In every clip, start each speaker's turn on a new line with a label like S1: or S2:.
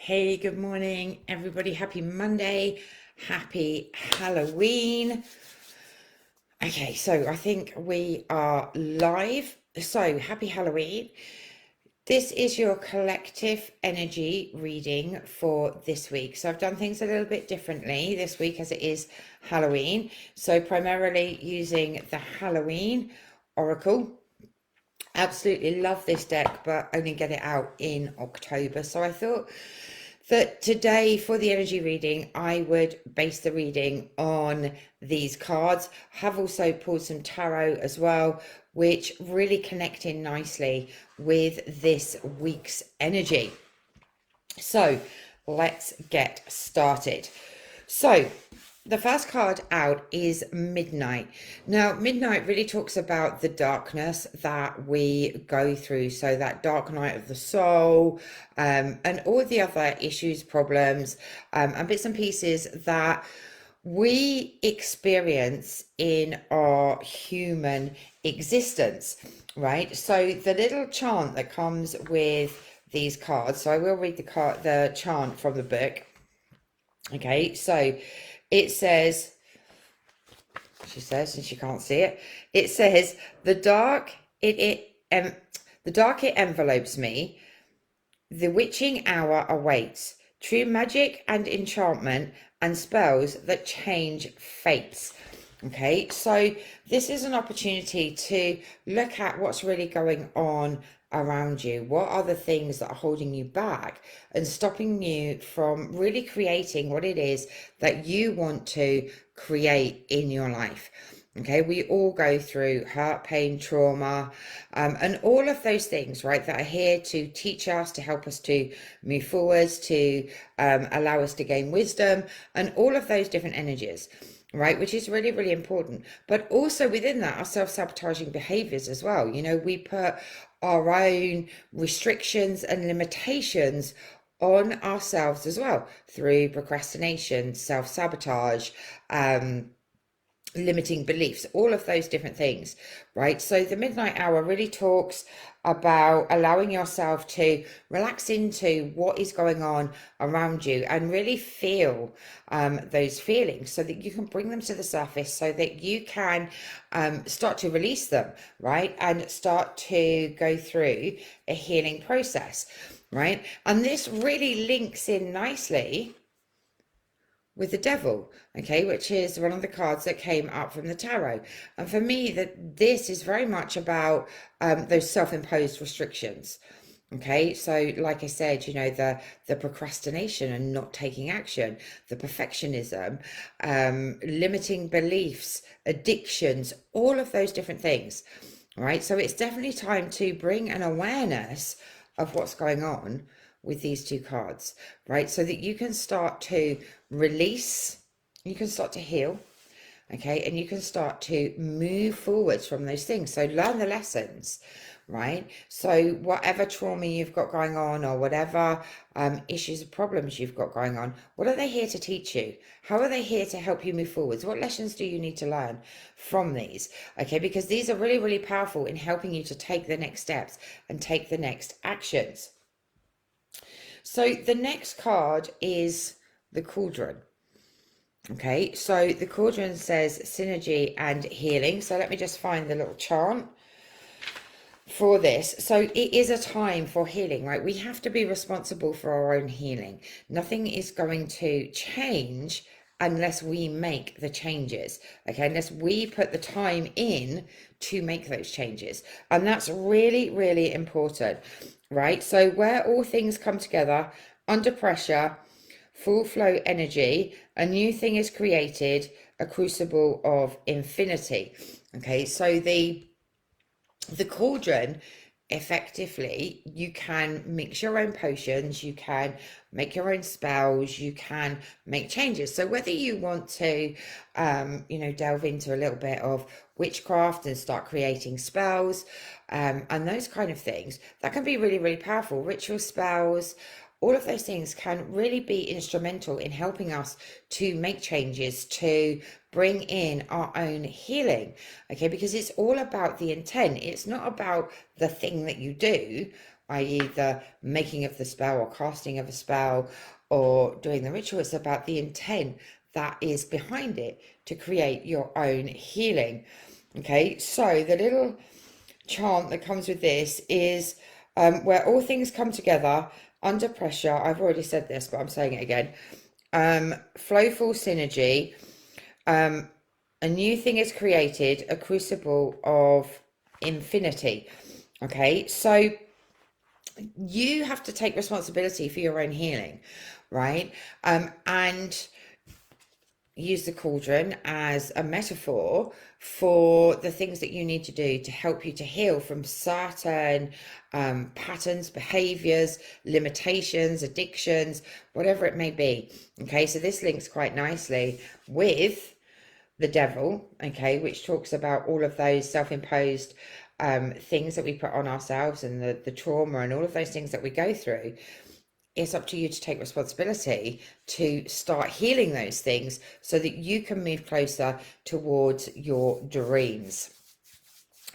S1: Hey, good morning, everybody. Happy Monday. Happy Halloween. Okay, so I think we are live. So, happy Halloween. This is your collective energy reading for this week. So, I've done things a little bit differently this week as it is Halloween. So, primarily using the Halloween Oracle. Absolutely love this deck, but only get it out in October. So, I thought that today for the energy reading, I would base the reading on these cards. Have also pulled some tarot as well, which really connect in nicely with this week's energy. So let's get started. So the first card out is Midnight. Now, Midnight really talks about the darkness that we go through. So, that dark night of the soul, and all the other issues, problems, and bits and pieces that we experience in our human existence, right? So, the little chant that comes with these cards. So, I will read the chant from the book. Okay, so it says, she says, and she can't see it. It says, the dark it envelopes me. The witching hour awaits. True magic and enchantment and spells that change fates. Okay, so this is an opportunity to look at what's really going on around you. What are the things that are holding you back and stopping you from really creating what it is that you want to create in your life? Okay, we all go through hurt, pain, trauma, and all of those things, right, that are here to teach us, to help us to move forwards, to allow us to gain wisdom, and all of those different energies, right, which is really, really important. But also within that are self-sabotaging behaviors as well. You know, we put our own restrictions and limitations on ourselves as well through procrastination, self-sabotage, limiting beliefs, all of those different things, right? So the midnight hour really talks about allowing yourself to relax into what is going on around you and really feel those feelings so that you can bring them to the surface, so that you can start to release them, right? And start to go through a healing process, right? And this really links in nicely with the devil, okay, which is one of the cards that came up from the tarot. And for me, that this is very much about those self-imposed restrictions. Okay, so like I said, you know, the procrastination and not taking action, the perfectionism, limiting beliefs, addictions, all of those different things. All right, so it's definitely time to bring an awareness of what's going on with these two cards, right? So that you can start to release, you can start to heal, okay, and you can start to move forwards from those things. So learn the lessons, right? So whatever trauma you've got going on, or whatever issues or problems you've got going on, what are they here to teach you? How are they here to help you move forwards? What lessons do you need to learn from these? Okay, because these are really, really powerful in helping you to take the next steps and take the next actions. So the next card is the cauldron. Okay, so the cauldron says synergy and healing. So let me just find the little chant for this. So it is a time for healing, right? We have to be responsible for our own healing. Nothing is going to change unless we make the changes, okay? Unless we put the time in to make those changes. And that's really, really important, right? So where all things come together under pressure, full flow energy, a new thing is created, a crucible of infinity. Okay, so the cauldron, effectively, you can mix your own potions, you can make your own spells, you can make changes. So whether you want to you know, delve into a little bit of witchcraft and start creating spells, and those kind of things, that can be really, really powerful. Ritual spells, all of those things can really be instrumental in helping us to make changes, to bring in our own healing, okay? Because it's all about the intent. It's not about the thing that you do, i.e. the making of the spell or casting of a spell or doing the ritual. It's about the intent that is behind it to create your own healing. Okay, so the little chant that comes with this is where all things come together under pressure. I've already said this, but I'm saying it again. Flowful synergy. A new thing is created, a crucible of infinity. Okay, so you have to take responsibility for your own healing, right? And use the cauldron as a metaphor for the things that you need to do to help you to heal from certain patterns, behaviors, limitations, addictions, whatever it may be. Okay, so this links quite nicely with the devil, okay, which talks about all of those self-imposed things that we put on ourselves and the trauma and all of those things that we go through. It's up to you to take responsibility to start healing those things so that you can move closer towards your dreams.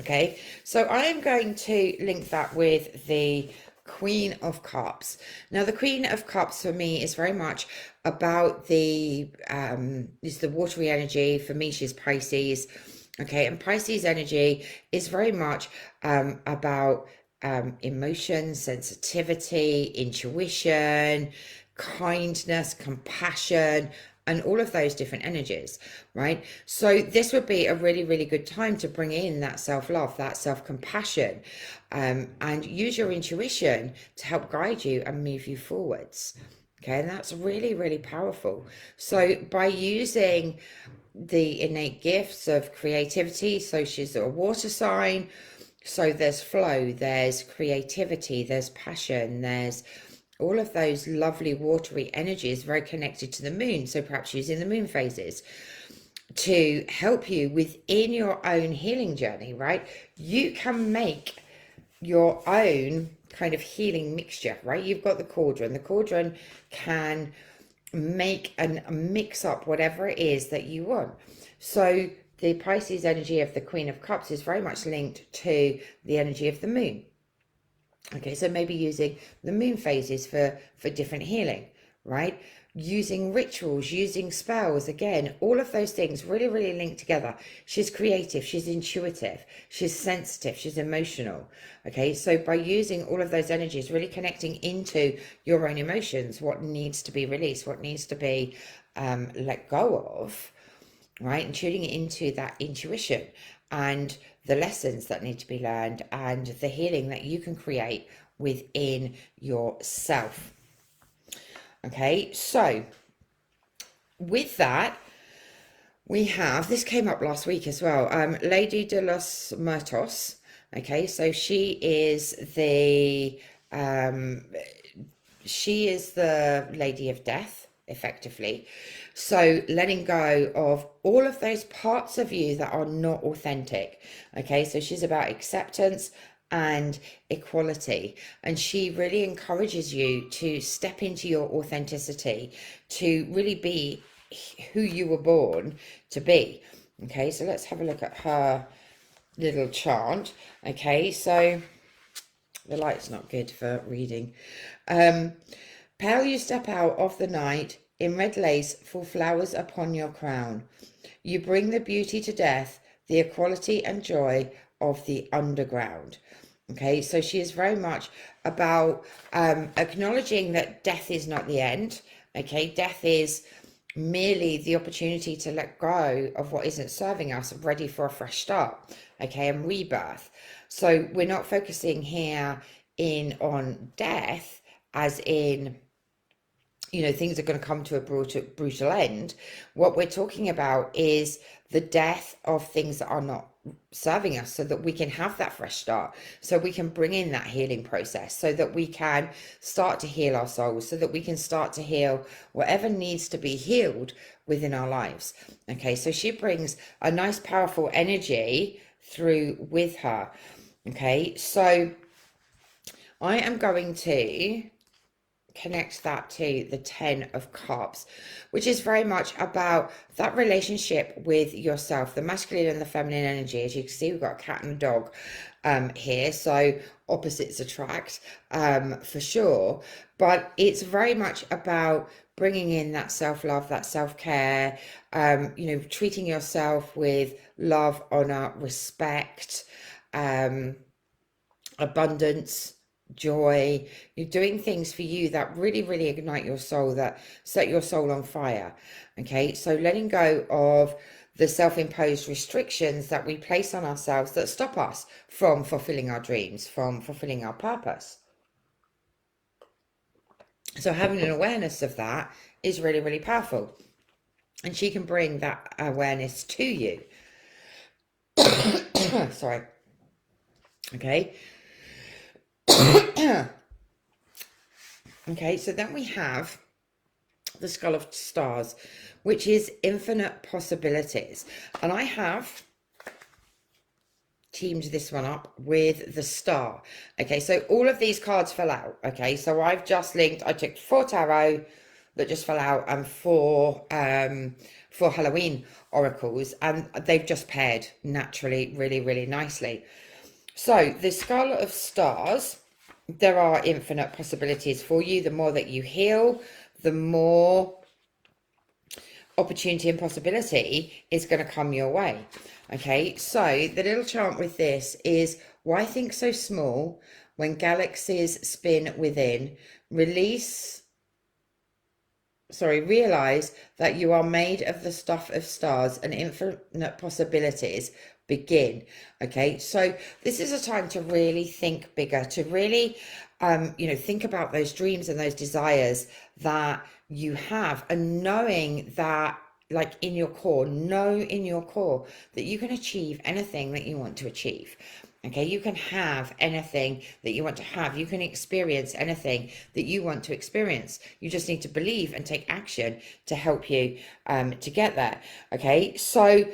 S1: Okay, so I am going to link that with the Queen of Cups. Now, the Queen of Cups for me is very much about is the watery energy. For me, she's Pisces. Okay, and Pisces energy is very much about emotion, sensitivity, intuition, kindness, compassion, and all of those different energies, right? So this would be a really, really good time to bring in that self-love, that self-compassion, and use your intuition to help guide you and move you forwards. Okay, and that's really, really powerful. So by using the innate gifts of creativity, so she's a water sign, so there's flow, there's creativity, there's passion, there's all of those lovely watery energies very connected to the moon. So perhaps using the moon phases to help you within your own healing journey, right? You can make your own kind of healing mixture, right? You've got the cauldron. The cauldron can make and mix up whatever it is that you want. So the Pisces energy of the Queen of Cups is very much linked to the energy of the moon. Okay, so maybe using the moon phases for different healing, right? Using rituals, using spells, again, all of those things really, really link together. She's creative, she's intuitive, she's sensitive, she's emotional. Okay, so by using all of those energies, really connecting into your own emotions, what needs to be released, what needs to be let go of, right? And tuning into that intuition and the lessons that need to be learned and the healing that you can create within yourself. Okay, so with that, we have, this came up last week as well, Lady de los Muertos. Okay, so she is the Lady of Death, effectively. So letting go of all of those parts of you that are not authentic. Okay, so she's about acceptance and equality, and she really encourages you to step into your authenticity, to really be who you were born to be. Okay, so let's have a look at her little chant. Okay, so the light's not good for reading. Pale you step out of the night, in red lace fall flowers upon your crown. You bring the beauty to death, the equality and joy of the underground. Okay, so she is very much about acknowledging that death is not the end. Okay, death is merely the opportunity to let go of what isn't serving us, ready for a fresh start. Okay, and rebirth. So we're not focusing here on death as in, you know, things are going to come to a brutal end. What we're talking about is the death of things that are not serving us, so that we can have that fresh start, so we can bring in that healing process, so that we can start to heal our souls, so that we can start to heal whatever needs to be healed within our lives. Okay, so she brings a nice powerful energy through with her. Okay, so I am going to connect that to the 10 of Cups, which is very much about that relationship with yourself, the masculine and the feminine energy. As you can see, we've got a cat and a dog. here. So opposites attract, for sure. But it's very much about bringing in that self-love, that self-care, treating yourself with love, honor, respect, um, abundance, joy. You're doing things for you that really, really ignite your soul, that set your soul on fire. Okay, so letting go of the self-imposed restrictions that we place on ourselves that stop us from fulfilling our dreams, from fulfilling our purpose. So having an awareness of that is really, really powerful. And she can bring that awareness to you. Sorry. Okay. Okay, so then we have the Skull of Stars, which is infinite possibilities. And I have teamed this one up with the star. Okay, so all of these cards fell out. Okay, so I've just linked, I took 4 tarot that just fell out and 4 Halloween oracles, and they've just paired naturally really, really nicely. So the Skull of Stars, there are infinite possibilities for you. The more that you heal, the more opportunity and possibility is going to come your way. Okay, so the little chant with this is, why think so small when galaxies spin within? Realize that you are made of the stuff of stars and infinite possibilities begin. Okay, so this is a time to really think bigger, to really think about those dreams and those desires that you have, and knowing that, like, in your core, know in your core that you can achieve anything that you want to achieve. Okay, you can have anything that you want to have. You can experience anything that you want to experience. You just need to believe and take action to help you to get there. Okay, so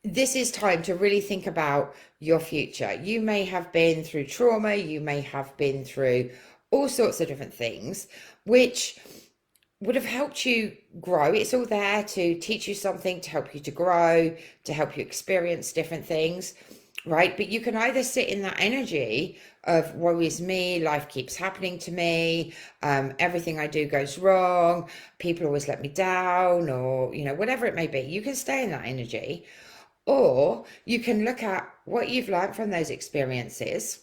S1: this is time to really think about your future. You may have been through trauma, you may have been through all sorts of different things, which would have helped you grow. It's all there to teach you something, to help you to grow, to help you experience different things, right? But you can either sit in that energy of, woe is me, life keeps happening to me, everything I do goes wrong, people always let me down, or whatever it may be. You can stay in that energy, or you can look at what you've learned from those experiences.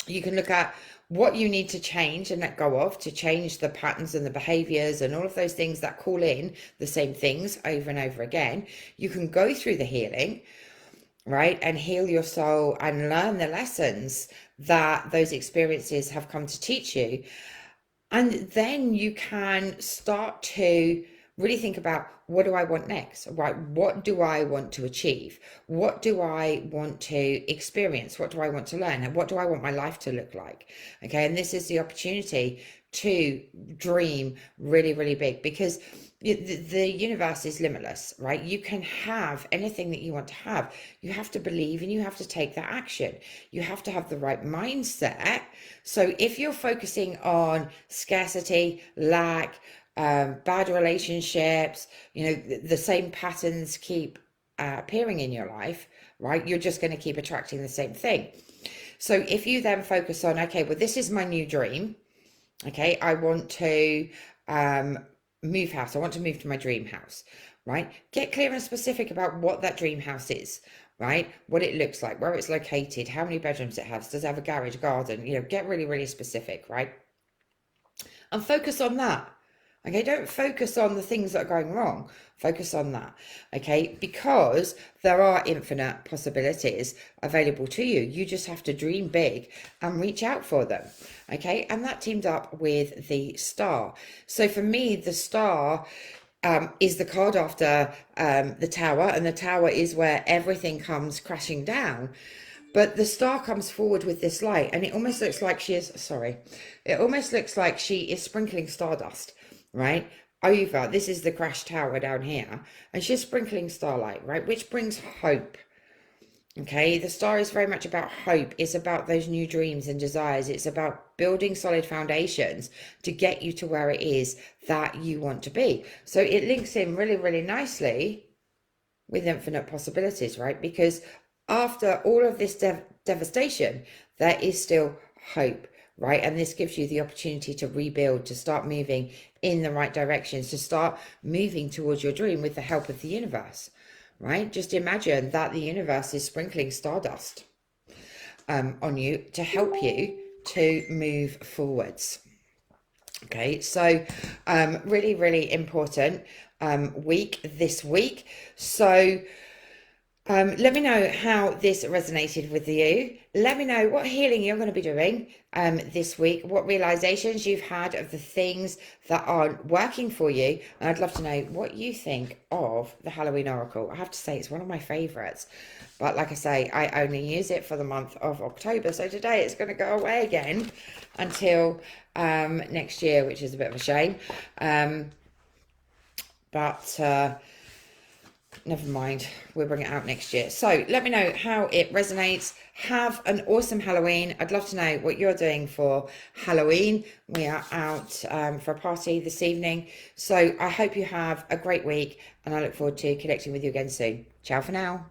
S1: You can look at what you need to change and let go of to change the patterns and the behaviors and all of those things that call in the same things over and over again. You can go through the healing, right, and heal your soul and learn the lessons that those experiences have come to teach you. And then you can start to really think about, what do I want next, right? What do I want to achieve? What do I want to experience? What do I want to learn? And what do I want my life to look like? Okay, and this is the opportunity to dream really, really big, because the universe is limitless, right? You can have anything that you want to have. You have to believe and you have to take that action. You have to have the right mindset. So if you're focusing on scarcity, lack, bad relationships, the same patterns keep appearing in your life, right? You're just going to keep attracting the same thing. So if you then focus on, okay, well, this is my new dream. Okay, I want to move house. I want to move to my dream house, right? Get clear and specific about what that dream house is, right? What it looks like, where it's located, how many bedrooms it has, does it have a garage, garden, get really, really specific, right? And focus on that. Okay, don't focus on the things that are going wrong. Focus on that, okay? Because there are infinite possibilities available to you. You just have to dream big and reach out for them, okay? And that teamed up with the star. So for me, the star is the card after the tower, and the tower is where everything comes crashing down. But the star comes forward with this light, and it almost looks like it almost looks like she is sprinkling stardust, right, over, this is the crash tower down here, and she's sprinkling starlight, right, which brings hope. Okay, the star is very much about hope. It's about those new dreams and desires. It's about building solid foundations to get you to where it is that you want to be. So it links in really, really nicely with infinite possibilities, right? Because after all of this devastation, there is still hope, right? And this gives you the opportunity to rebuild, to start moving in the right directions, to start moving towards your dream with the help of the universe, right? Just imagine that the universe is sprinkling stardust on you to help you to move forwards. Okay, so really, really important week this week. So let me know how this resonated with you. Let me know what healing you're going to be doing this week, what realizations you've had of the things that aren't working for you. And I'd love to know what you think of the Halloween Oracle. I have to say, it's one of my favorites. But like I say, I only use it for the month of October. So today it's going to go away again until next year, which is a bit of a shame. But never mind, we'll bring it out next year. So let me know how it resonates. Have an awesome Halloween. I'd love to know what you're doing for Halloween. We are out for a party this evening. So I hope you have a great week, and I look forward to connecting with you again soon. Ciao for now.